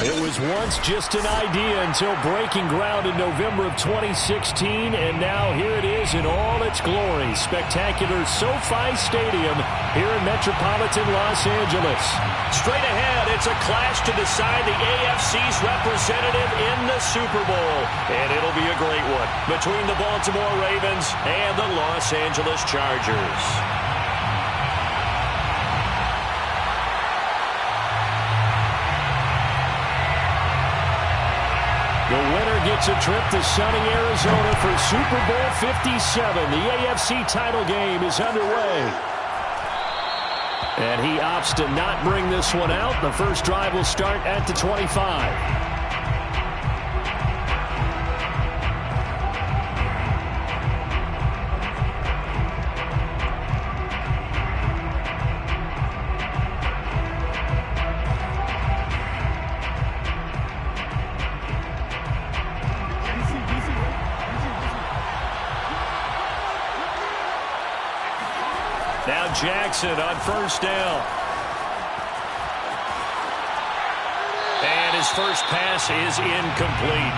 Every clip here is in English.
It was once just an idea until breaking ground in November of 2016, and now here it is in all its glory. Spectacular SoFi Stadium here in metropolitan Los Angeles. Straight ahead, it's a clash to decide the AFC's representative in the Super Bowl. And it'll be a great one between the Baltimore Ravens and the Los Angeles Chargers. The winner gets a trip to sunny Arizona for Super Bowl 57. The AFC title game is underway. And he opts to not bring this one out. The first drive will start at the 25. Now Jackson on first down. And his first pass is incomplete.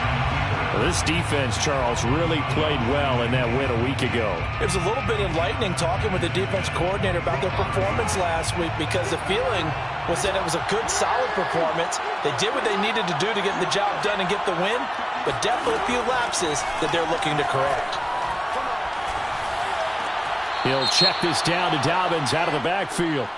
Well, this defense, Charles, really played well in that win a week ago. It was a little bit enlightening talking with the defense coordinator about their performance last week, because the feeling was that it was a good, solid performance. They did what they needed to do to get the job done and get the win, but definitely a few lapses that they're looking to correct. He'll check this down to Dobbins out of the backfield.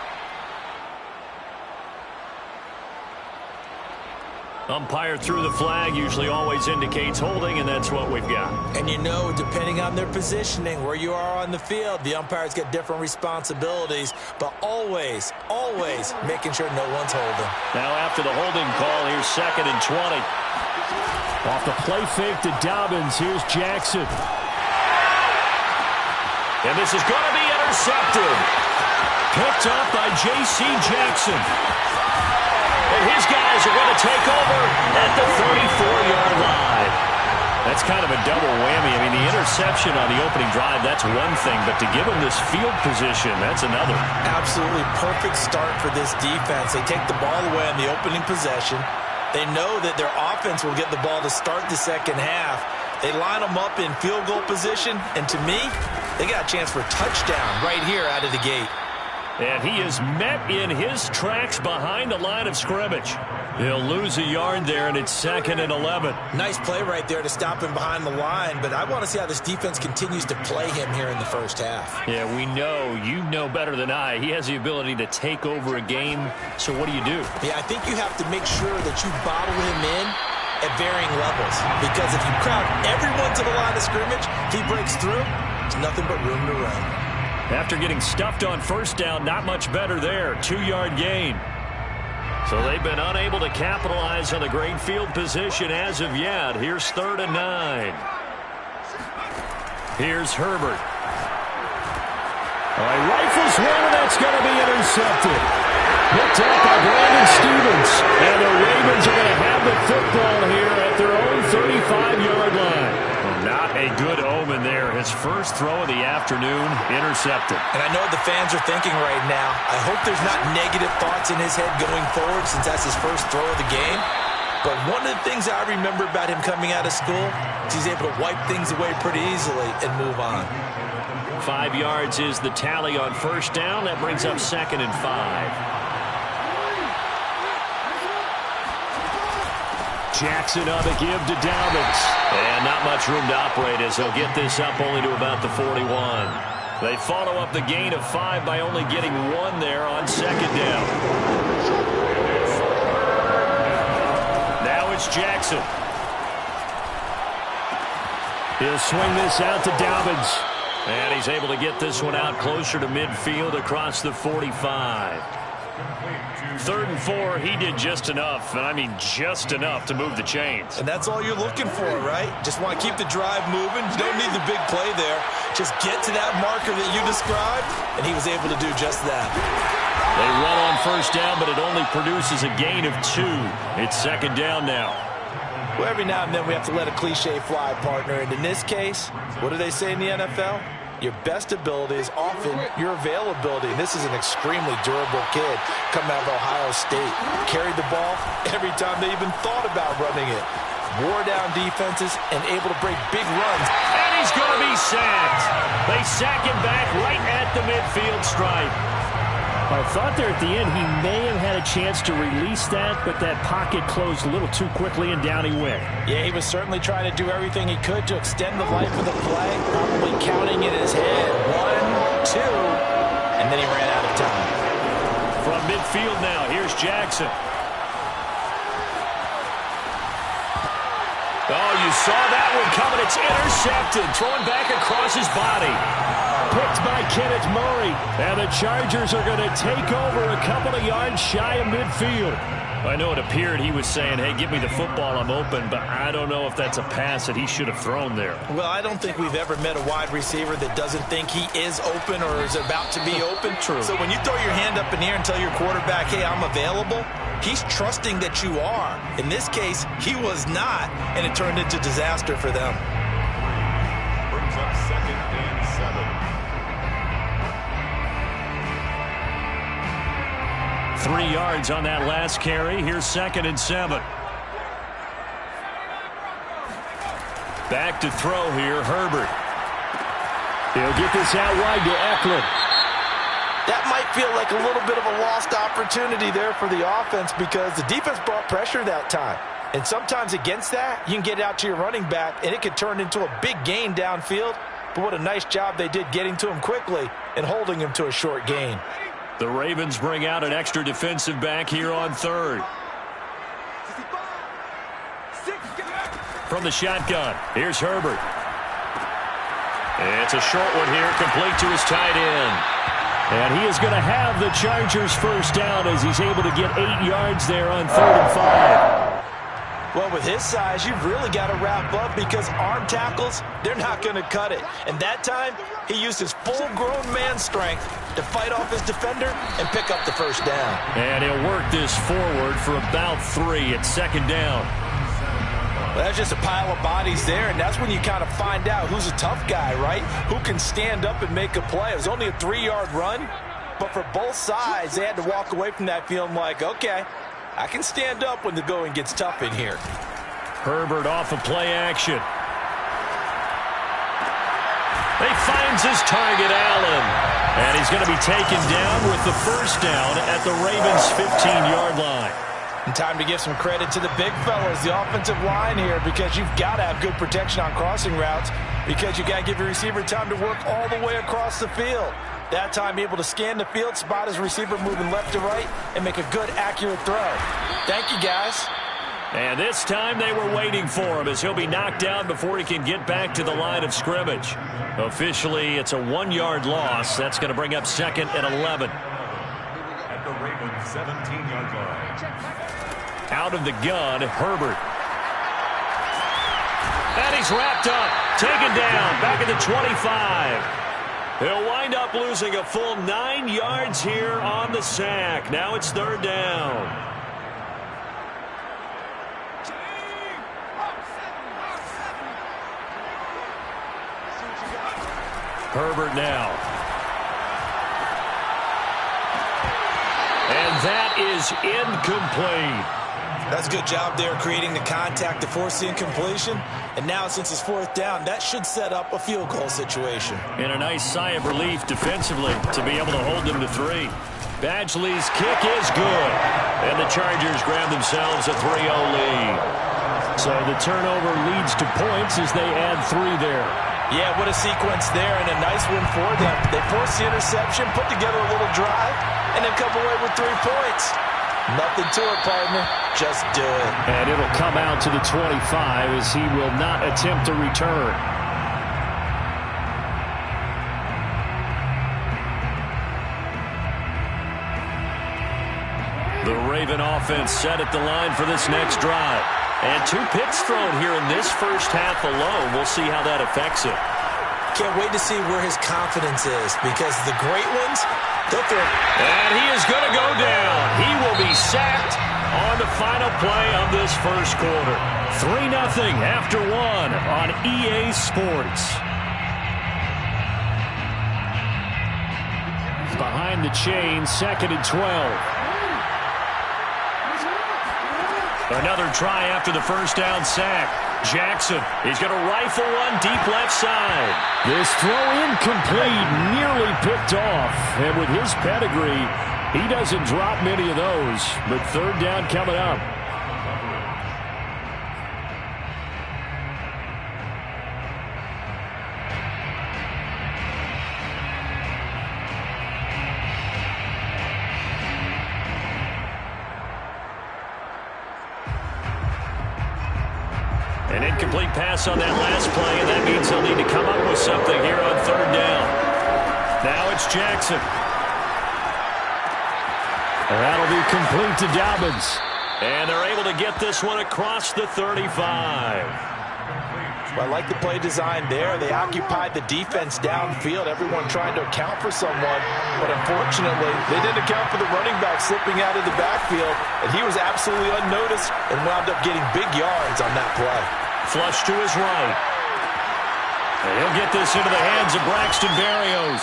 Umpire threw the flag, usually always indicates holding, and that's what we've got. And you know, depending on their positioning, where you are on the field, the umpires get different responsibilities, but always, always making sure no one's holding. Now after the holding call, here's 2nd and 20. Off the play fake to Dobbins, here's Jackson. And this is going to be intercepted. Picked up by J.C. Jackson. And his guys are going to take over at the 34-yard line. That's kind of a double whammy. I mean, the interception on the opening drive, that's one thing. But to give him this field position, that's another. Absolutely perfect start for this defense. They take the ball away on the opening possession. They know that their offense will get the ball to start the second half. They line them up in field goal position, and to me, they got a chance for a touchdown right here out of the gate. And he is met in his tracks behind the line of scrimmage. He'll lose a yard there, and it's 2nd and 11. Nice play right there to stop him behind the line, but I want to see how this defense continues to play him here in the first half. Yeah, we know, you know better than I, he has the ability to take over a game, so what do you do? Yeah, I think you have to make sure that you bottle him in at varying levels, because if you crowd everyone to the line of scrimmage, if he breaks through, there's nothing but room to run. After getting stuffed on first down, not much better there. 2-yard gain. So they've been unable to capitalize on the great field position as of yet. Here's 3rd and 9. Here's Herbert. All right, rifles one, and that's going to be intercepted. Picked up by Brandon Stevens. And the Ravens are going to have the football here at their own 35-yard line. Not a good omen there. His first throw of the afternoon, intercepted. And I know what the fans are thinking right now. I hope there's not negative thoughts in his head going forward, since that's his first throw of the game. But one of the things I remember about him coming out of school is he's able to wipe things away pretty easily and move on. 5 yards is the tally on first down. That brings up 2nd and 5. Jackson on the give to Dobbins. And not much room to operate as he'll get this up only to about the 41. They follow up the gain of 5 by only getting 1 there on 2nd down. Now it's Jackson. He'll swing this out to Dobbins. And he's able to get this one out closer to midfield across the 45. 3rd and 4, he did just enough, and I mean just enough to move the chains. And that's all you're looking for, right? Just want to keep the drive moving. You don't need the big play there. Just get to that marker that you described, and he was able to do just that. They run on first down, but it only produces a gain of 2. It's 2nd down now. Well, every now and then we have to let a cliche fly, partner. And in this case, what do they say in the NFL? your best ability is often your availability. And this is an extremely durable kid coming out of Ohio State. Carried the ball every time they even thought about running it. Wore down defenses and able to break big runs. And he's going to be sacked. They sack him back right at the midfield stripe. I thought there at the end he may have had a chance to release that, but that pocket closed a little too quickly and down he went. Yeah, he was certainly trying to do everything he could to extend the life of the play, probably counting in his head. 1, 2, and then he ran out of time. From midfield now, here's Jackson. Oh, you saw that one coming. It's intercepted. Thrown back across his body. Picked by Kenneth Murray. And the Chargers are going to take over a couple of yards shy of midfield. I know it appeared he was saying, hey, give me the football, I'm open, but I don't know if that's a pass that he should have thrown there. Well, I don't think we've ever met a wide receiver that doesn't think he is open or is about to be open. True. So when you throw your hand up in the air and tell your quarterback, hey, I'm available, he's trusting that you are. In this case, he was not, and it turned into disaster for them. Brings up 2nd and 7. 3 yards on that last carry. Here's 2nd and 7. Back to throw here, Herbert. He'll get this out wide to Eckler. That might feel like a little bit of a lost opportunity there for the offense because the defense brought pressure that time. And sometimes against that, you can get it out to your running back, and it could turn into a big gain downfield. But what a nice job they did getting to him quickly and holding him to a short gain. The Ravens bring out an extra defensive back here on 3rd. From the shotgun, here's Herbert. It's a short one here, complete to his tight end. And he is going to have the Chargers first down as he's able to get 8 yards there on 3rd and 5. Well, with his size, you've really got to wrap up because arm tackles, they're not going to cut it. And that time, he used his full-grown man strength to fight off his defender and pick up the first down. And he'll work this forward for about 3 at 2nd down. Well, that's just a pile of bodies there, and that's when you kind of find out who's a tough guy, right? Who can stand up and make a play. It was only a 3-yard run, but for both sides, they had to walk away from that feeling like, okay, I can stand up when the going gets tough in here. Herbert off of play action. He finds his target, Allen. And he's going to be taken down with the first down at the Ravens' 15-yard line. And time to give some credit to the big fellas, the offensive line here, because you've got to have good protection on crossing routes because you got to give your receiver time to work all the way across the field. That time, able to scan the field, spot his receiver moving left to right, and make a good, accurate throw. Thank you, guys. And this time they were waiting for him as he'll be knocked down before he can get back to the line of scrimmage. Officially, it's a 1-yard loss. That's going to bring up 2nd and 11. At the Ravens' 17-yard line. Out of the gun, Herbert. And he's wrapped up, taken down, back at the 25. He'll wind up losing a full 9 yards here on the sack. Now it's 3rd down. Herbert now. And that is incomplete. That's a good job there creating the contact to force the incompletion. And now since it's 4th down, that should set up a field goal situation. And a nice sigh of relief defensively to be able to hold them to 3. Badgley's kick is good. And the Chargers grab themselves a 3-0 lead. So the turnover leads to points as they add 3 there. Yeah, what a sequence there and a nice one for them. They forced the interception, put together a little drive, and then come away with 3 points. Nothing to it, partner. Just do it. And it'll come out to the 25 as he will not attempt to return. The Raven offense set at the line for this next drive. And 2 picks thrown here in this first half alone. We'll see how that affects it. Can't wait to see where his confidence is because the great ones, they'll throw. And he is going to go down. He will be sacked on the final play of this first quarter. 3-0 after 1 on EA Sports. behind the chain, 2nd and 12. Another try after the first down sack. Jackson, he's going to rifle one deep left side. This throw incomplete, nearly picked off. And with his pedigree, he doesn't drop many of those. But 3rd down coming up. An incomplete pass on that last play, and that means they'll need to come up with something here on 3rd down. Now it's Jackson. And that'll be complete to Dobbins. And they're able to get this one across the 35. Well, I like the play design there. They occupied the defense downfield, everyone trying to account for someone. But unfortunately, they didn't account for the running back slipping out of the backfield, and he was absolutely unnoticed and wound up getting big yards on that play. Flush to his right. And he'll get this into the hands of Braxton Berrios.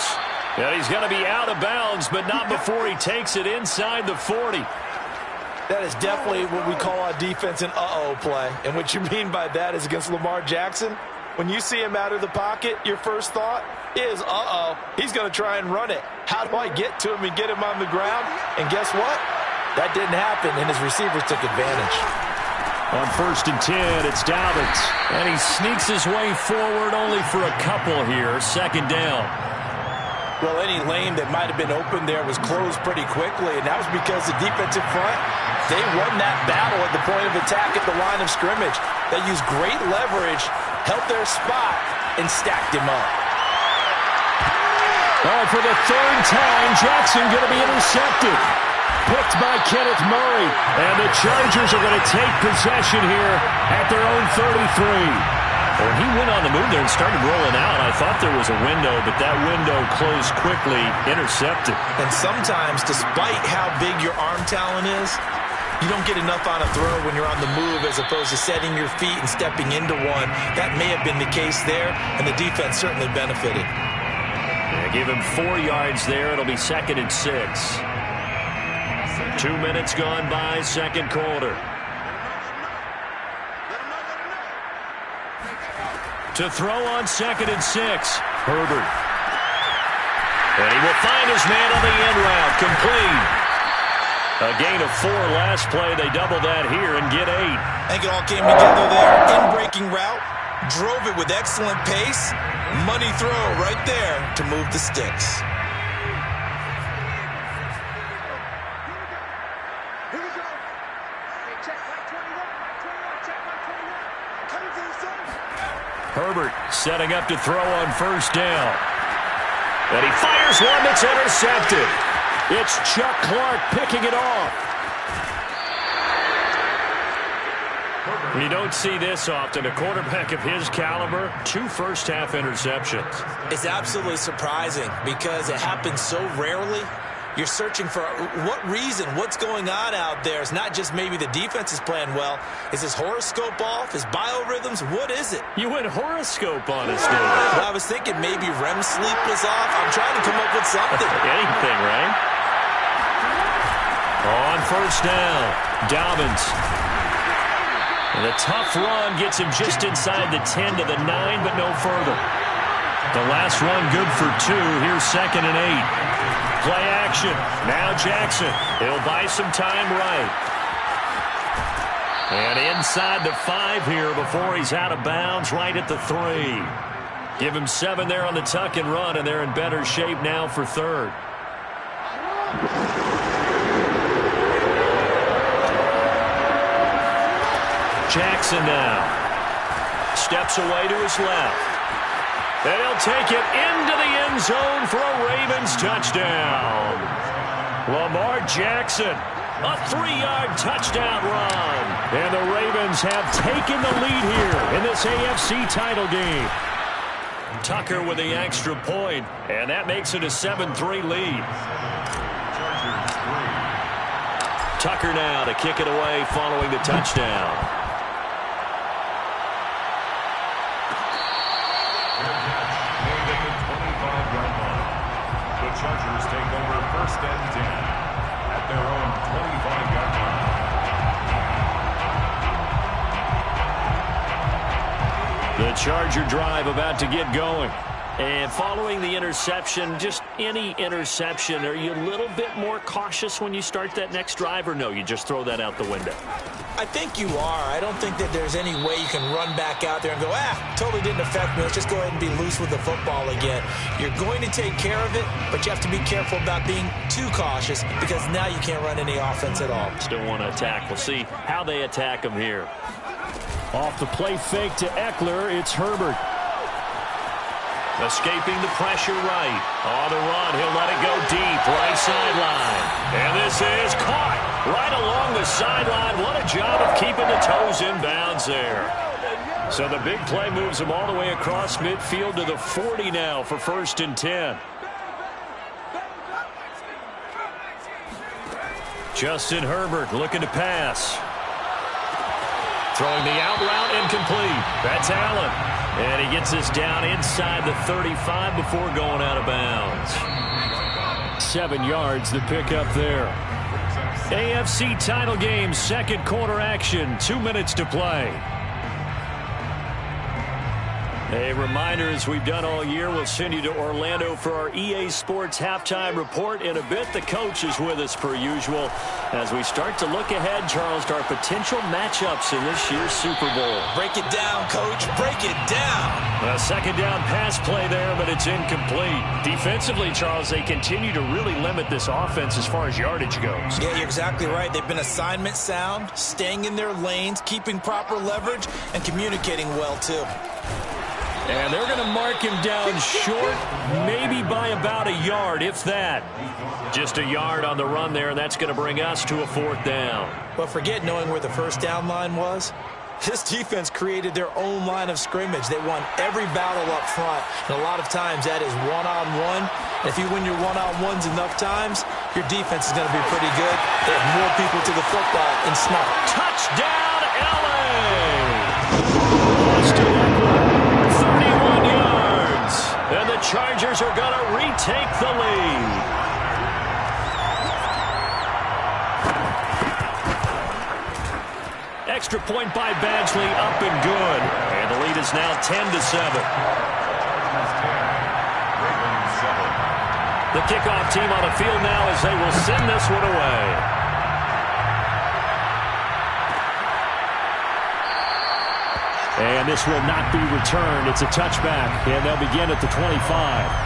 And he's going to be out of bounds, but not before he takes it inside the 40. That is definitely what we call on defense an uh-oh play. And what you mean by that is against Lamar Jackson, when you see him out of the pocket, your first thought is, uh-oh, he's going to try and run it. How do I get to him and get him on the ground? And guess what? That didn't happen, and his receivers took advantage. On 1st and 10, it's Dobbins. And he sneaks his way forward only for a couple here. 2nd down. Well, any lane that might have been open there was closed pretty quickly, and that was because the defensive front, they won that battle at the point of attack at the line of scrimmage. They used great leverage, held their spot, and stacked him up. Oh, for the 3rd time, Jackson going to be intercepted. Picked by Kenneth Murray. And the Chargers are going to take possession here at their own 33. When he went on the move there and started rolling out, I thought there was a window, but that window closed quickly, intercepted. And sometimes, despite how big your arm talent is, you don't get enough on a throw when you're on the move as opposed to setting your feet and stepping into one. That may have been the case there, and the defense certainly benefited. Yeah, give him 4 yards there. It'll be 2nd and 6. 2 minutes gone by, 2nd quarter. To throw on 2nd and 6. Herbert. And he will find his man on the end route. Complete. A gain of 4 last play. They double that here and get 8. I think it all came together there. In-breaking route. Drove it with excellent pace. Money throw right there to move the sticks. Herbert setting up to throw on 1st down. And he fires one that's intercepted. It's Chuck Clark picking it off. You don't see this often. A quarterback of his caliber, 2 first-half interceptions. It's absolutely surprising because it happens so rarely. You're searching for what reason, what's going on out there. It's not just maybe the defense is playing well. Is his horoscope off? His biorhythms? What is it? You went horoscope on us, David. Well, I was thinking maybe REM sleep was off. I'm trying to come up with something. Anything, right? On 1st down, Dobbins. And the tough run gets him just inside the 10 to the 9, but no further. The last run good for 2. Here's 2nd and 8. Play action. Now Jackson. He'll buy some time right. And inside the 5 here before he's out of bounds, right at the 3. Give him 7 there on the tuck and run, and they're in better shape now for 3rd. Jackson now. Steps away to his left. And he'll take it into the end zone for a Ravens touchdown. Lamar Jackson, a 3-yard touchdown run. And the Ravens have taken the lead here in this AFC title game. Tucker with the extra point, and that makes it a 7-3 lead. Tucker now to kick it away following the touchdown. The Chargers take over Charger drive about to get going. And following the interception, just any interception, are you a little bit more cautious when you start that next drive, or no, you just throw that out the window? I think you are. I don't think that there's any way you can run back out there and go, totally didn't affect me. Let's just go ahead and be loose with the football again. You're going to take care of it, but you have to be careful about being too cautious because now you can't run any offense at all. Still want to attack. We'll see how they attack him here. Off the play fake to Eckler, it's Herbert. Escaping the pressure right. On the run, he'll let it go deep, right sideline. And this is caught right along the sideline. What a job of keeping the toes in bounds there. So the big play moves him all the way across midfield to the 40 now for 1st and 10. Justin Herbert looking to pass. Throwing the out route incomplete. That's Allen. And he gets us down inside the 35 before going out of bounds. 7 yards the pick up there. AFC title game, second quarter action. 2 minutes to play. A reminder, as we've done all year, we'll send you to Orlando for our EA Sports halftime report. In a bit, the coach is with us per usual as we start to look ahead, Charles, to our potential matchups in this year's Super Bowl. Break it down, Coach. Break it down. A second down pass play there, but it's incomplete. Defensively, Charles, they continue to really limit this offense as far as yardage goes. Yeah, you're exactly right. They've been assignment sound, staying in their lanes, keeping proper leverage, and communicating well, too. And they're going to mark him down short, maybe by about a yard, if that. Just a yard on the run there, and that's going to bring us to a 4th down. But forget knowing where the first down line was. This defense created their own line of scrimmage. They won every battle up front, and a lot of times that is one-on-one. And if you win your one-on-ones enough times, your defense is going to be pretty good. They have more people to the football and smart. Touchdown, L.A. Lost to Eckler. 31 yards. And the Chargers are going to retake the lead. Extra point by Badgley, up and good. And the lead is now 10-7. The kickoff team on the field now as they will send this one away. And this will not be returned. It's a touchback, and they'll begin at the 25.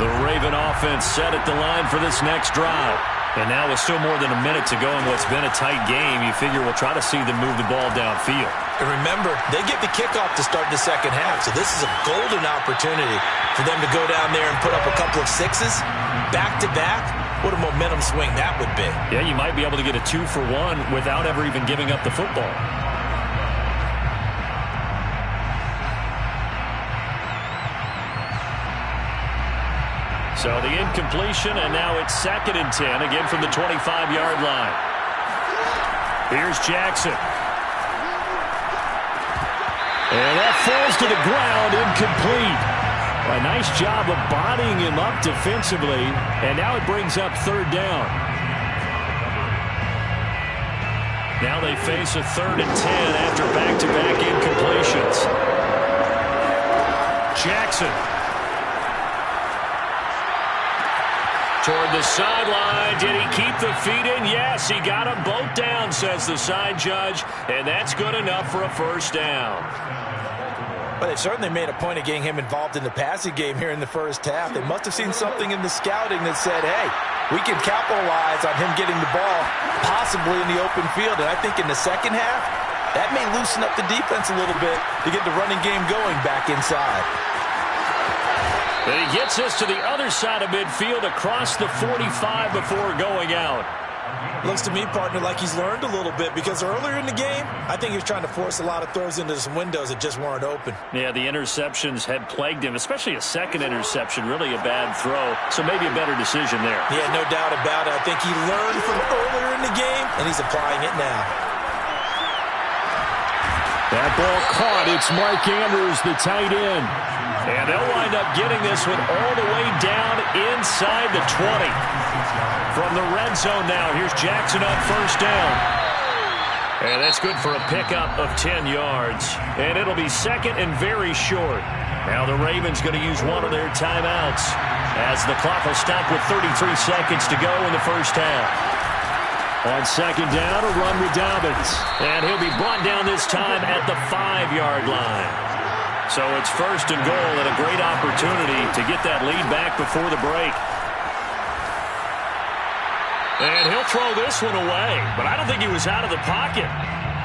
The Raven offense set at the line for this next drive. And now with still more than a minute to go in what's been a tight game, you figure we'll try to see them move the ball downfield. And remember, they get the kickoff to start the second half, so this is a golden opportunity for them to go down there and put up a couple of sixes back-to-back. What a momentum swing that would be. Yeah, you might be able to get a 2-for-1 without ever even giving up the football. So the incompletion, and now it's 2nd and 10, again from the 25-yard line. Here's Jackson. And that falls to the ground, incomplete. A nice job of bodying him up defensively, and now it brings up 3rd down. Now they face a 3rd and 10 after back-to-back incompletions. Jackson. Toward the sideline. Did he keep the feet in? Yes, he got them both down, says the side judge, and that's good enough for a 1st down. But they certainly made a point of getting him involved in the passing game here in the first half. They must have seen something in the scouting that said, hey, we can capitalize on him getting the ball possibly in the open field. And I think in the second half, that may loosen up the defense a little bit to get the running game going back inside. And he gets us to the other side of midfield across the 45 before going out. Looks to me, partner, like he's learned a little bit because earlier in the game, I think he was trying to force a lot of throws into some windows that just weren't open. Yeah, the interceptions had plagued him, especially a second interception, really a bad throw. So maybe a better decision there. Yeah, no doubt about it. I think he learned from earlier in the game, and he's applying it now. That ball caught. It's Mark Andrews, the tight end. And they'll wind up getting this one all the way down inside the 20. From the red zone now, here's Jackson on first down. And that's good for a pickup of 10 yards. And it'll be second and very short. Now the Ravens going to use one of their timeouts as the clock will stop with 33 seconds to go in the first half. On second down, a run with Dobbins. And he'll be brought down this time at the 5-yard line. So it's first and goal and a great opportunity to get that lead back before the break. And he'll throw this one away, but I don't think he was out of the pocket.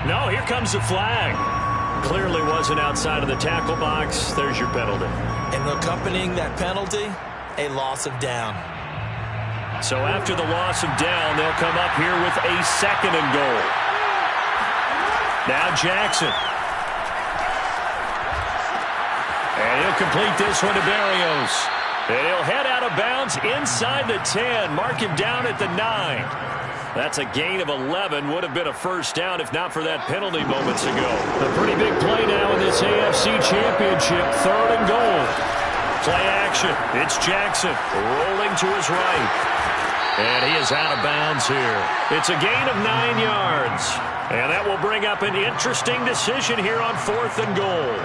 No, here comes the flag. Clearly wasn't outside of the tackle box. There's your penalty. And accompanying that penalty, a loss of down. So after the loss of down, they'll come up here with a second and goal. Now Jackson. And he'll complete this one to Berrios. And he'll head out of bounds inside the 10. Mark him down at the 9. That's a gain of 11. Would have been a first down if not for that penalty moments ago. A pretty big play now in this AFC Championship. Third and goal. Play action. It's Jackson rolling to his right. And he is out of bounds here. It's a gain of 9 yards. And that will bring up an interesting decision here on fourth and goal.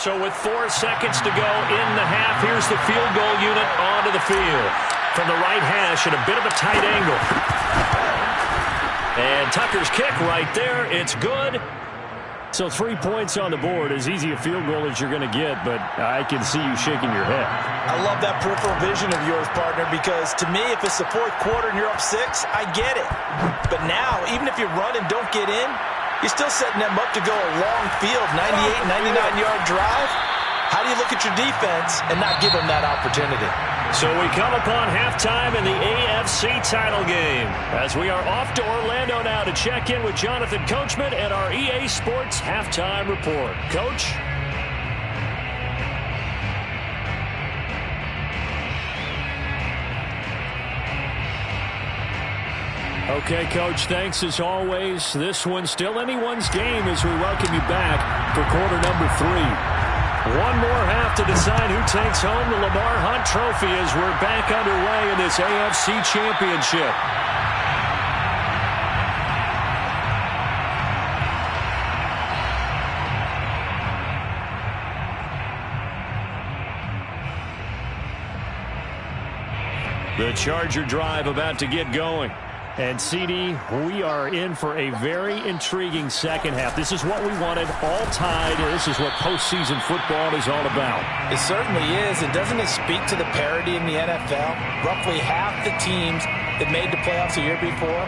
So with 4 seconds to go in the half, here's the field goal unit onto the field. From the right hash at a bit of a tight angle. And Tucker's kick right there. It's good. So 3 points on the board, as easy a field goal as you're going to get, but I can see you shaking your head. I love that peripheral vision of yours, partner, because to me, if it's the fourth quarter and you're up 6, I get it. But now, even if you run and don't get in, you're still setting them up to go a long field, 98, 99-yard drive. How do you look at your defense and not give them that opportunity? So we come upon halftime in the AFC title game as we are off to Orlando now to check in with Jonathan Coachman and our EA Sports halftime report. Coach? Okay, Coach, thanks as always. This one's still anyone's game as we welcome you back for quarter number 3. One more half to decide who takes home the Lamar Hunt Trophy as we're back underway in this AFC Championship. The Charger drive about to get going. And, CD, we are in for a very intriguing second half. This is what we wanted, all tied. This is what postseason football is all about. It certainly is. And doesn't it speak to the parity in the NFL? Roughly half the teams that made the playoffs a year before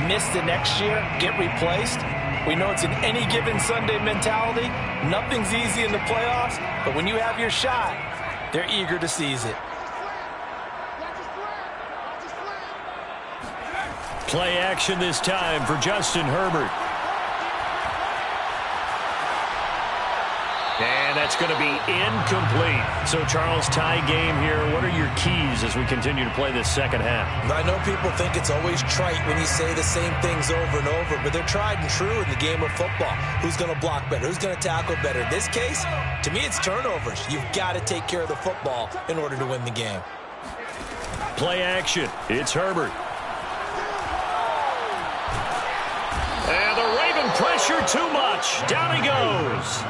miss the next year, get replaced. We know it's an any given Sunday mentality. Nothing's easy in the playoffs, but when you have your shot, they're eager to seize it. Play action this time for Justin Herbert. And that's going to be incomplete. So, Charles, tie game here. What are your keys as we continue to play this second half? I know people think it's always trite when you say the same things over and over, but they're tried and true in the game of football. Who's going to block better? Who's going to tackle better? In this case, to me, it's turnovers. You've got to take care of the football in order to win the game. Play action. It's Herbert. And the Raven pressure too much. Down he goes.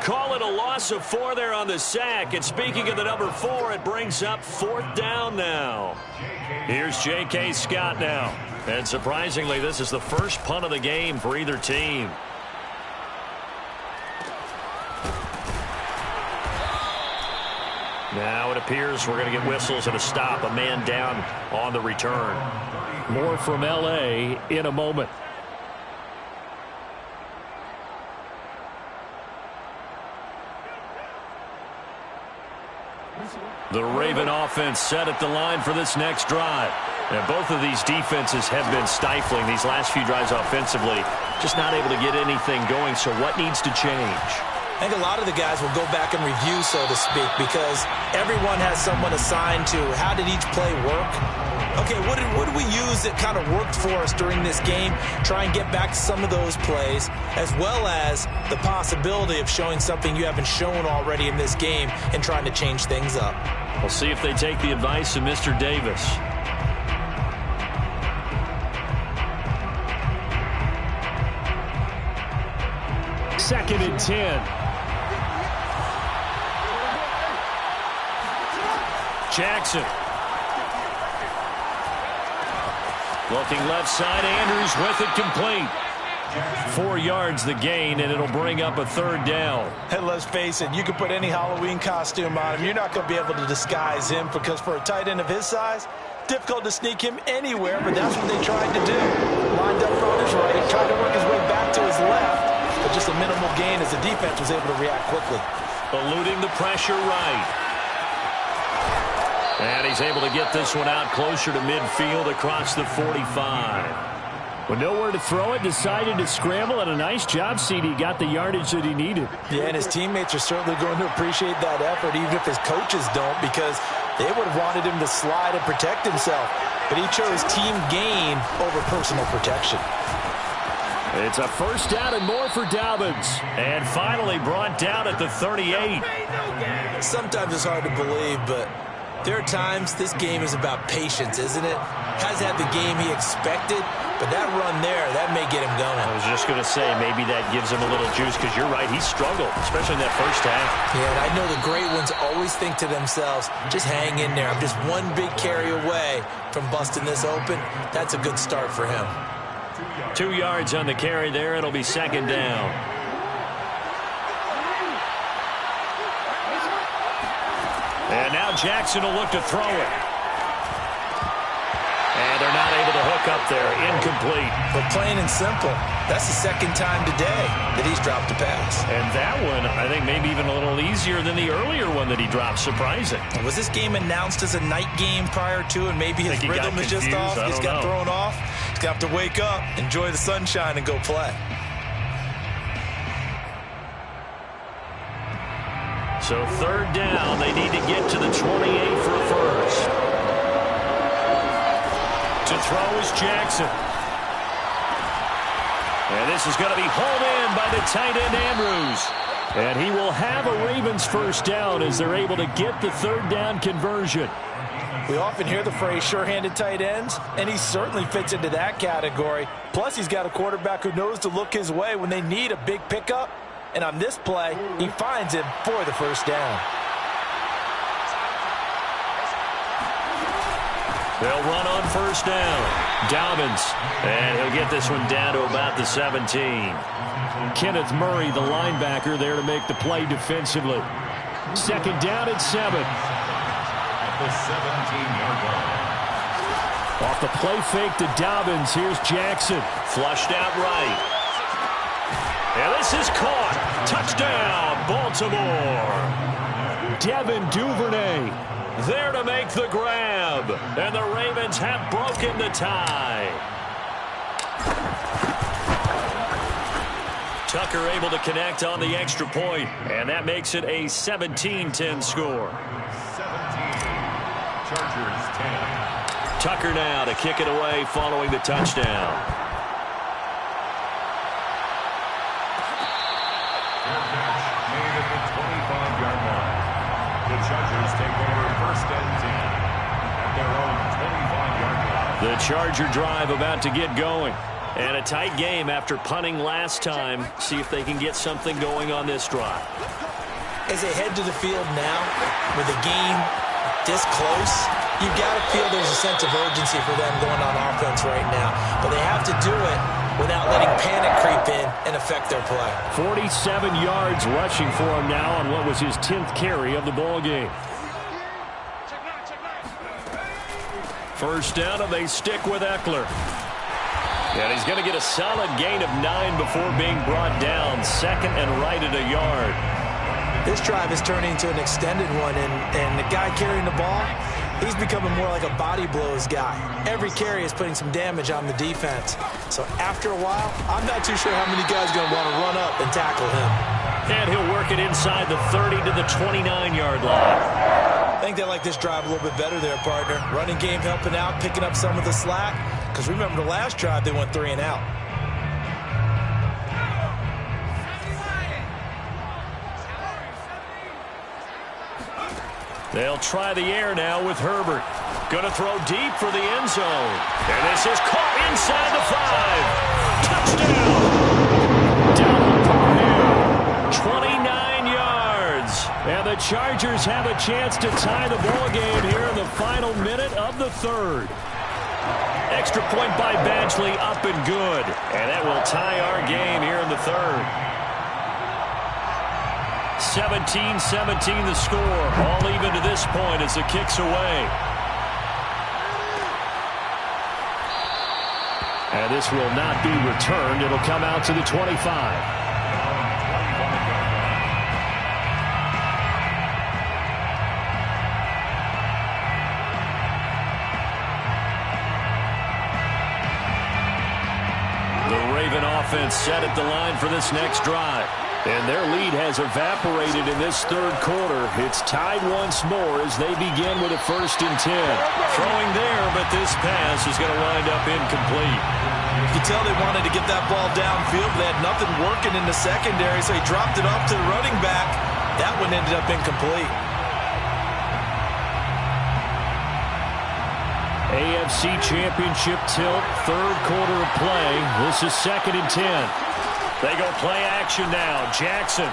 Call it a loss of 4 there on the sack. And speaking of the number 4, it brings up 4th down now. Here's J.K. Scott now. And surprisingly, this is the first punt of the game for either team. Now it appears we're going to get whistles and a stop. A man down on the return. More from L.A. in a moment. The Raven offense set at the line for this next drive. And both of these defenses have been stifling these last few drives offensively. Just not able to get anything going. So what needs to change? I think a lot of the guys will go back and review, so to speak, because everyone has someone assigned to how did each play work okay, what did we use that kind of worked for us during this game? Try and get back to some of those plays, as well as the possibility of showing something you haven't shown already in this game and trying to change things up. We'll see if they take the advice of Mr. Davis. Second and 10. Jackson. Looking left side, Andrews with it complete. 4 yards the gain, and it'll bring up a third down. And let's face it, you can put any Halloween costume on him. You're not going to be able to disguise him, because for a tight end of his size, difficult to sneak him anywhere, but that's what they tried to do. Lined up on his right, tried to work his way back to his left, but just a minimal gain as the defense was able to react quickly. Eluding the pressure right. And he's able to get this one out closer to midfield across the 45. With nowhere to throw it, decided to scramble, and a nice job, CD. Got the yardage that he needed. Yeah, and his teammates are certainly going to appreciate that effort, even if his coaches don't, because they would have wanted him to slide and protect himself. But he chose team gain over personal protection. It's a first down and more for Dobbins. And finally brought down at the 38. Sometimes it's hard to believe, but there are times this game is about patience, isn't it? Has had the game he expected, but that run there, that may get him going. I was just going to say, maybe that gives him a little juice, because you're right, he struggled, especially in that first half. Yeah, and I know the great ones always think to themselves, just hang in there. I'm just one big carry away from busting this open. That's a good start for him. 2 yards on the carry there. It'll be second down. And now Jackson will look to throw it. And they're not able to hook up there. Incomplete. But plain and simple, that's the second time today that he's dropped a pass. And that one, I think, maybe even a little easier than the earlier one that he dropped. Surprising. Was this game announced as a night game prior to, and maybe his rhythm is just off? He's got thrown off. He's got to wake up, enjoy the sunshine, and go play. So third down, they need to get to the 28 for a first. To throw is Jackson. And this is going to be hauled in by the tight end Andrews. And he will have a Ravens first down as they're able to get the third down conversion. We often hear the phrase sure-handed tight ends, and he certainly fits into that category. Plus, he's got a quarterback who knows to look his way when they need a big pickup. And on this play, he finds him for the first down. They'll run on first down. Dobbins. And he'll get this one down to about the 17. Kenneth Murray, the linebacker, there to make the play defensively. Second down at 7. At the 17-yard line. Off the play fake to Dobbins. Here's Jackson. Flushed out right. And this is caught. Touchdown, Baltimore. Devin Duvernay there to make the grab. And the Ravens have broken the tie. Tucker able to connect on the extra point, and that makes it a 17-10 score. 17. Chargers 10. Tucker now to kick it away following the touchdown. Chargers take over first and 10 at their own 25-yard line. The Charger drive about to get going. And a tight game after punting last time. See if they can get something going on this drive. As they head to the field now, with the game this close, you've got to feel there's a sense of urgency for them going on offense right now. But they have to do it without letting panic creep in and affect their play. 47 yards rushing for him now on what was his 10th carry of the ball game. First down, and they stick with Eckler. And he's going to get a solid gain of 9 before being brought down. Second and right at a yard. This drive is turning into an extended one, and the guy carrying the ball, he's becoming more like a body blows guy. Every carry is putting some damage on the defense. So after a while, I'm not too sure how many guys are going to want to run up and tackle him. And he'll work it inside the 30 to the 29-yard line. think they like this drive a little bit better there, partner. Running game helping out, picking up some of the slack. Because remember, the last drive, they went 3 and out. They'll try the air now with Herbert. Going to throw deep for the end zone. And this is caught inside the 5. Touchdown! Down the pile. 29 yards. And the Chargers have a chance to tie the ball game here in the final minute of the 3rd. Extra point by Badgley, up and good. And that will tie our game here in the 3rd. 17-17 the score. All even to this point as the kick's away. And this will not be returned. It'll come out to the 25. Offense set at the line for this next drive. And their lead has evaporated in this 3rd quarter. It's tied once more as they begin with a 1st and 10. Throwing there, but this pass is going to wind up incomplete. You can tell they wanted to get that ball downfield. They had nothing working in the secondary, so he dropped it off to the running back. That one ended up incomplete. AFC Championship tilt, 3rd quarter of play. This is 2nd and 10. They go play action now. Jackson.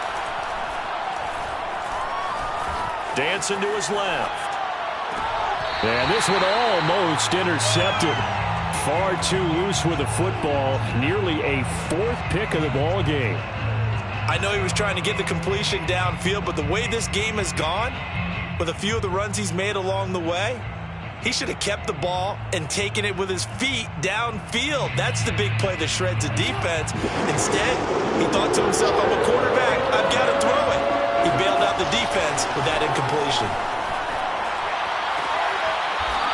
Dancing to his left. And this one almost intercepted. Far too loose with the football. Nearly a 4th pick of the ball game. I know he was trying to get the completion downfield, but the way this game has gone, with a few of the runs he's made along the way, he should have kept the ball and taken it with his feet downfield. That's the big play that shreds the defense. Instead, he thought to himself, I'm a quarterback, I've got to throw it. He bailed out the defense with that incompletion.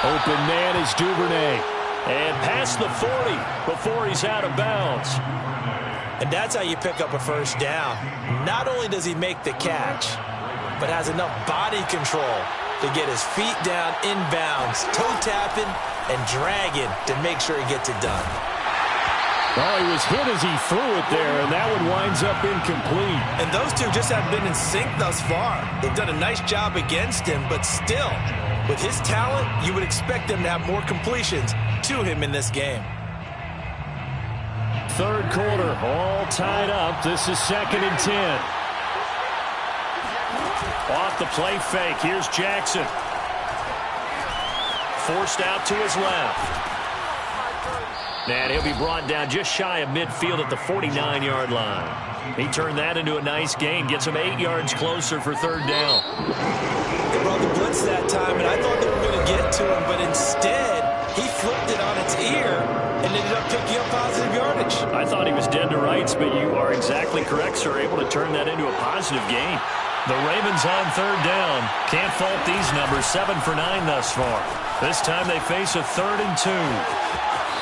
Open man is Duvernay. And past the 40 before he's out of bounds. And that's how you pick up a 1st down. Not only does he make the catch, but has enough body control to get his feet down inbounds, toe tapping and dragging to make sure he gets it done. Well, he was hit as he threw it there, and that one winds up incomplete. And those two just haven't been in sync thus far. They've done a nice job against him, but still, with his talent, you would expect them to have more completions to him in this game. 3rd quarter, all tied up. This is 2nd and 10. Off the play fake. Here's Jackson. Forced out to his left. And he'll be brought down just shy of midfield at the 49-yard line. He turned that into a nice gain. Gets him 8 yards closer for 3rd down. They brought the blitz that time, and I thought they were going to get to him, but instead, he flipped it on its ear and ended up picking up positive yardage. I thought he was dead to rights, but you are exactly correct, sir. Able to turn that into a positive gain. The Ravens on 3rd down. Can't fault these numbers. 7 for 9 thus far. This time they face a 3rd and 2.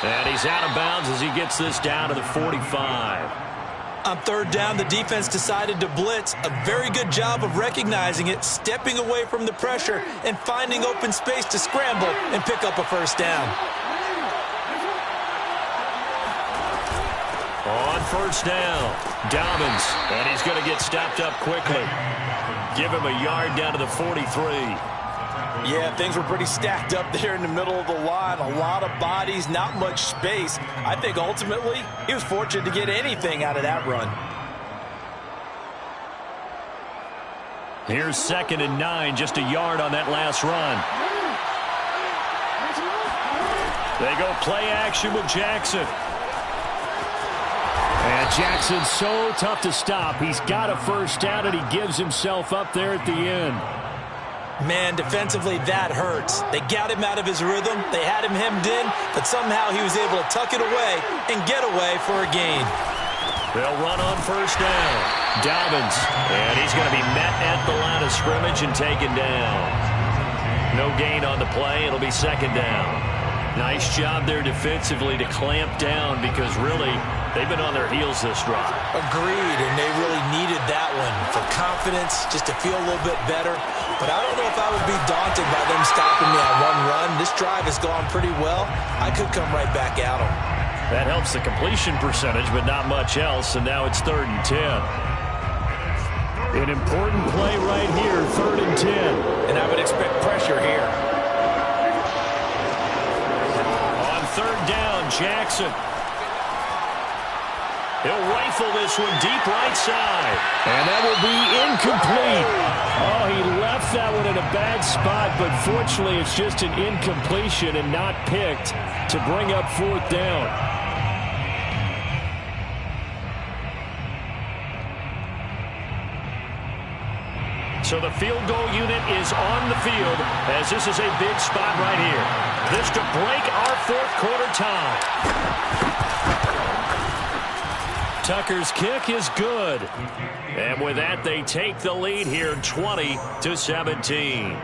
And he's out of bounds as he gets this down to the 45. On 3rd down, the defense decided to blitz. A very good job of recognizing it, stepping away from the pressure, and finding open space to scramble and pick up a 1st down. On 1st down, Dobbins, and he's going to get stopped up quickly. Give him a yard down to the 43. Yeah, things were pretty stacked up there in the middle of the line. A lot of bodies, not much space. I think ultimately he was fortunate to get anything out of that run. Here's 2nd and 9, just a yard on that last run. They go play action with Jackson. And Jackson's so tough to stop. He's got a 1st down, and he gives himself up there at the end. Man, defensively, that hurts. They got him out of his rhythm. They had him hemmed in, but somehow he was able to tuck it away and get away for a gain. They'll run on 1st down. Dobbins, and he's going to be met at the line of scrimmage and taken down. No gain on the play. It'll be 2nd down. Nice job there defensively to clamp down because really They've been on their heels this drive. Agreed, and they really needed that one for confidence, just to feel a little bit better. But I don't know if I would be daunted by them stopping me on one run. This drive has gone pretty well. I could come right back at them. That helps the completion percentage, but not much else, and now it's 3rd and 10. An important play right here, 3rd and 10. And I would expect pressure here. On 3rd down, Jackson. He'll rifle this one deep right side. And that will be incomplete. Oh, he left that one in a bad spot, but fortunately it's just an incompletion and not picked to bring up 4th down. So the field goal unit is on the field as this is a big spot right here. This to break our 4th quarter tie. Tucker's kick is good. And with that, they take the lead here 20-17.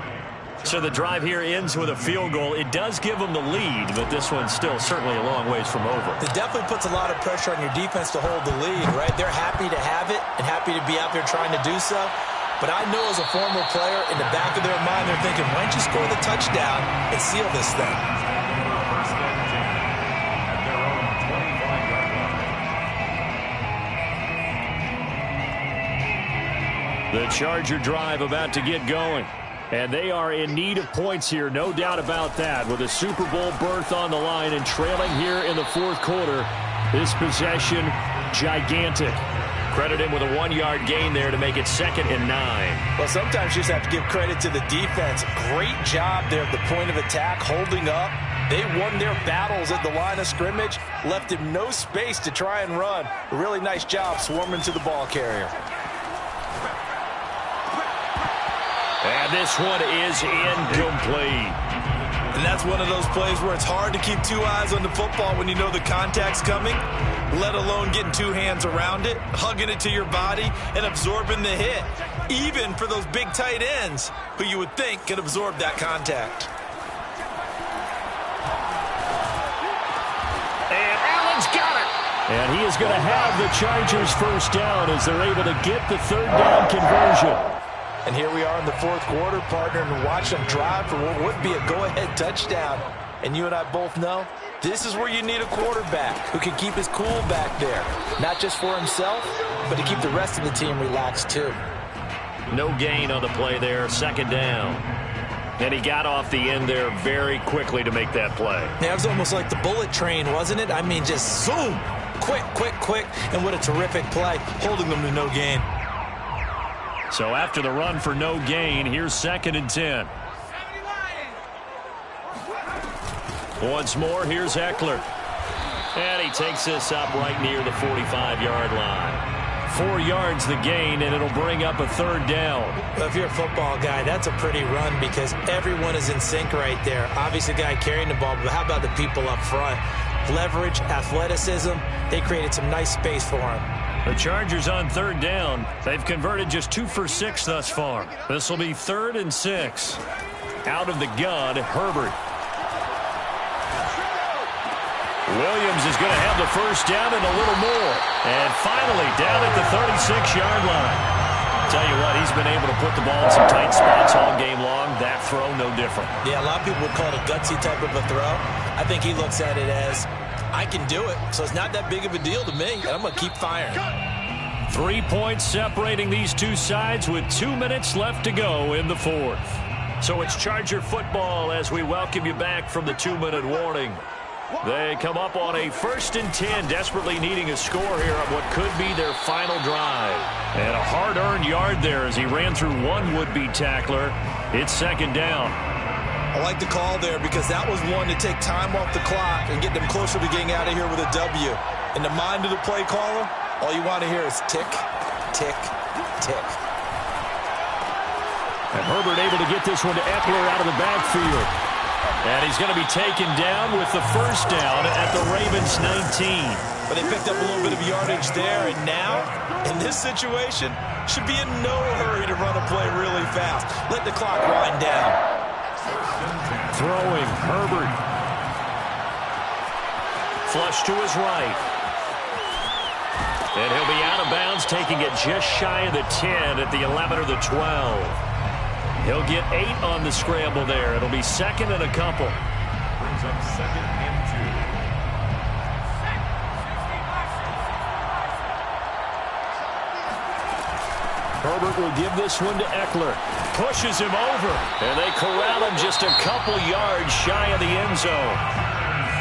So the drive here ends with a field goal. It does give them the lead, but this one's still certainly a long ways from over. It definitely puts a lot of pressure on your defense to hold the lead, right? They're happy to have it and happy to be out there trying to do so. But I know as a former player, in the back of their mind, they're thinking, why don't you score the touchdown and seal this thing? At their own 25-yard line. The Charger drive about to get going. And they are in need of points here, no doubt about that. With a Super Bowl berth on the line and trailing here in the 4th quarter, this possession, gigantic. Credit him with a 1-yard gain there to make it 2nd and 9. Well, sometimes you just have to give credit to the defense. Great job there at the point of attack, holding up. They won their battles at the line of scrimmage, left him no space to try and run. A really nice job swarming to the ball carrier. And this one is incomplete. And that's one of those plays where it's hard to keep 2 eyes on the football when you know the contact's coming, let alone getting 2 hands around it, hugging it to your body, and absorbing the hit, even for those big tight ends who you would think could absorb that contact. And Allen's got it. And he is going to have the Chargers 1st down as they're able to get the 3rd down conversion. And here we are in the 4th quarter, partner, and watch them drive for what would be a go-ahead touchdown. And you and I both know this is where you need a quarterback who can keep his cool back there. Not just for himself, but to keep the rest of the team relaxed too. No gain on the play there, 2nd down. And he got off the end there very quickly to make that play. Yeah, it was almost like the bullet train, wasn't it? I mean, just zoom, quick, quick, quick, and what a terrific play, holding them to no gain. So after the run for no gain, here's 2nd and 10. Once more, here's Eckler. And he takes this up right near the 45-yard line. 4 yards the gain, and it'll bring up a 3rd down. Well, if you're a football guy, that's a pretty run because everyone is in sync right there. Obviously, the guy carrying the ball, but how about the people up front? Leverage, athleticism, they created some nice space for him. The Chargers on 3rd down. They've converted just 2 for 6 thus far. This will be 3rd and 6. Out of the gun, Herbert. Williams is going to have the 1st down and a little more. And finally down at the 36-yard line. Tell you what, he's been able to put the ball in some tight spots all game long. That throw, no different. Yeah, a lot of people would call it a gutsy type of a throw. I think he looks at it as, I can do it, so it's not that big of a deal to me, and I'm going to keep firing. 3 points separating these two sides with 2 minutes left to go in the 4th. So it's Charger football as we welcome you back from the 2-minute warning. They come up on a 1st and 10, desperately needing a score here on what could be their final drive. And a hard-earned yard there as he ran through one would-be tackler. It's 2nd down. I like the call there because that was one to take time off the clock and get them closer to getting out of here with a W. In the mind of the play caller, all you want to hear is tick, tick, tick. And Herbert able to get this one to Eckler out of the backfield. And he's going to be taken down with the 1st down at the Ravens 19. But they picked up a little bit of yardage there, and now, in this situation, should be in no hurry to run a play really fast. Let the clock wind down. Throwing, Herbert. Flush to his right. And he'll be out of bounds, taking it just shy of the 10 at the 11 or the 12. He'll get 8 on the scramble there. It'll be second and a couple. Brings up second and 2. Herbert will give this one to Eckler. Pushes him over. And they corral him just a couple yards shy of the end zone.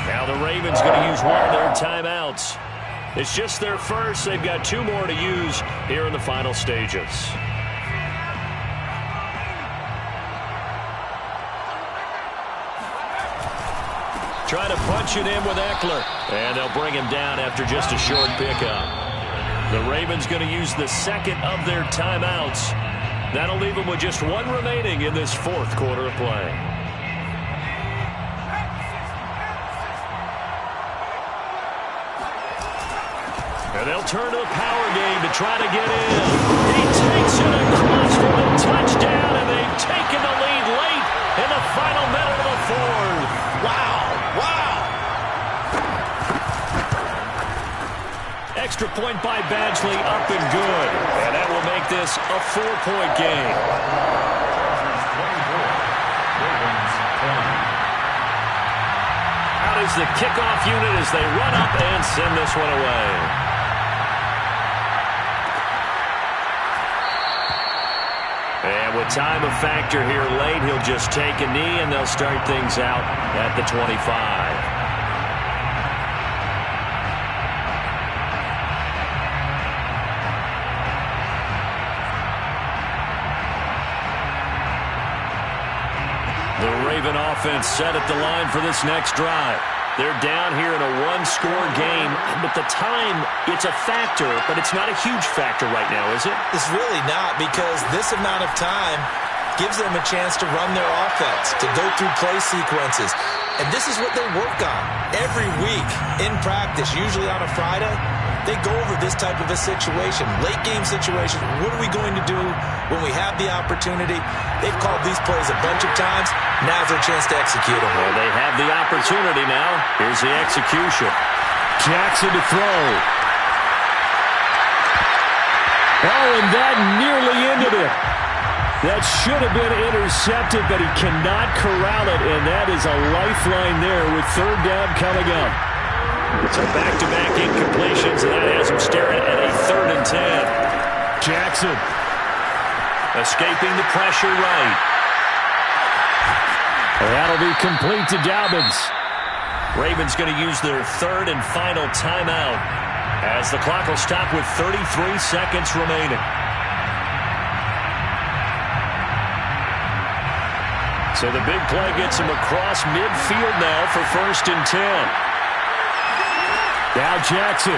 Now the Ravens going to use one of their timeouts. It's just their first. They've got 2 more to use here in the final stages. Trying to punch it in with Eckler. And they'll bring him down after just a short pickup. The Ravens going to use the second of their timeouts. That'll leave them with just 1 remaining in this 4th quarter of play. And they'll turn to the power game to try to get in. He takes it across for a touchdown, and they've taken the lead late in the final minute of the 4th. Wow. Extra point by Badgley, up and good. And that will make this a 4-point game. Out is the kickoff unit as they run up and send this one away. And with time a factor here late, he'll just take a knee and they'll start things out at the 25. Raven offense set at the line for this next drive. They're down here in a 1-score game, but the time, it's a factor, but it's not a huge factor right now, is it? It's really not, because this amount of time gives them a chance to run their offense, to go through play sequences. And this is what they work on every week in practice, usually on a Friday. They go over this type of a situation, late game situation. What are we going to do when we have the opportunity? They've called these plays a bunch of times. Now's their chance to execute them. Well, they have the opportunity now. Here's the execution. Jackson to throw. Oh, and that nearly ended it. That should have been intercepted, but he cannot corral it, and that is a lifeline there with 3rd down coming up. So back-to-back incompletions, and that has him staring at a 3rd and 10. Jackson. Escaping the pressure right. That'll be complete to Dobbins. Ravens going to use their 3rd and final timeout as the clock will stop with 33 seconds remaining. So the big play gets him across midfield now for 1st and 10. Now Jackson.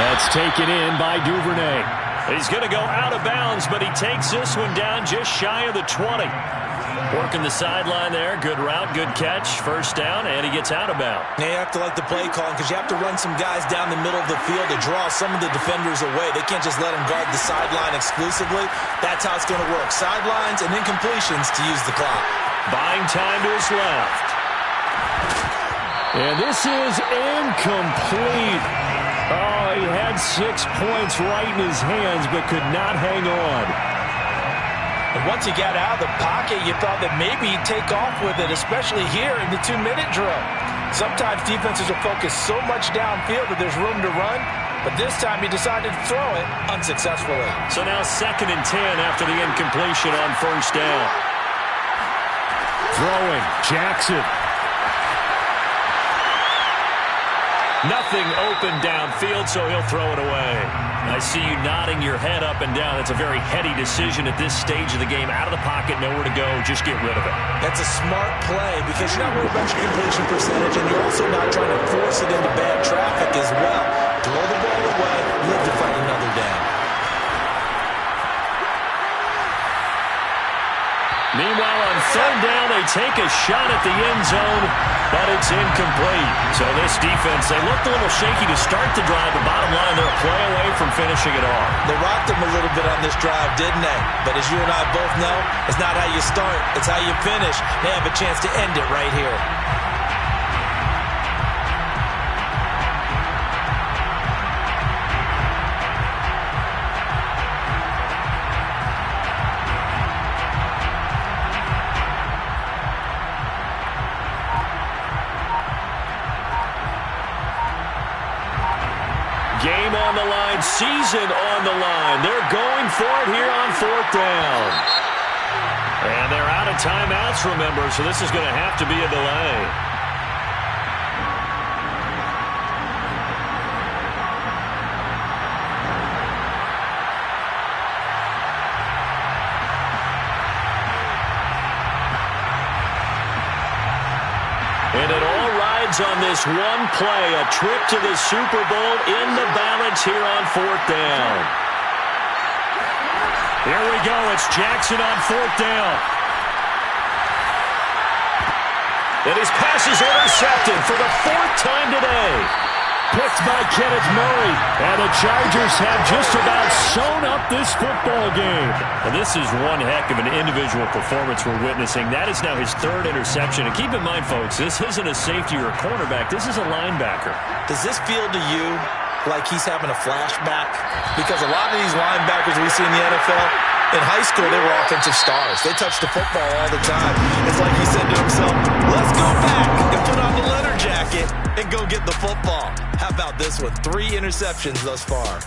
That's taken in by Duvernay. He's going to go out of bounds, but he takes this one down just shy of the 20. Working the sideline there. Good route, good catch. 1st down, and he gets out of bounds. Now you have to like the play calling, because you have to run some guys down the middle of the field to draw some of the defenders away. They can't just let them guard the sideline exclusively. That's how it's going to work. Sidelines and then completions to use the clock. Buying time to his left. And this is incomplete. Oh, he had 6 points right in his hands, but could not hang on. And once he got out of the pocket, you thought that maybe he'd take off with it, especially here in the 2-minute drill. Sometimes defenses will focus so much downfield that there's room to run, but this time he decided to throw it unsuccessfully. So now 2nd and 10 after the incompletion on 1st down. Throwing, Jackson. Nothing open downfield, so he'll throw it away. I see you nodding your head up and down. That's a very heady decision at this stage of the game. Out of the pocket, nowhere to go. Just get rid of it. That's a smart play because you're not worried about your completion percentage, and you're also not trying to force it into bad traffic as well. Throw the ball away, live to fight another down. Meanwhile, on 3rd down, they take a shot at the end zone, but it's incomplete. So this defense, they looked a little shaky to start the drive. The bottom line, they're a play away from finishing it off. They rocked them a little bit on this drive, didn't they? But as you and I both know, it's not how you start, it's how you finish. They have a chance to end it right here. season on the line. They're going for it here on 4th down. And they're out of timeouts, remember, so this is going to have to be a delay. And it all rides on this one play, a trip to the Super Bowl in the balance here on 4th down. Here we go. It's Jackson on 4th down. And his pass is intercepted for the 4th time today. Picked by Kenneth Murray. And the Chargers have just about sewn up this football game. And this is one heck of an individual performance we're witnessing. That is now his 3rd interception. And keep in mind, folks, this isn't a safety or a cornerback. This is a linebacker. Does this feel to you like he's having a flashback? Because a lot of these linebackers we see in the NFL, in high school, they were offensive stars. They touched the football all the time. It's like he said to himself, let's go back and put on the leather jacket and go get the football. How about this one? 3 interceptions thus far.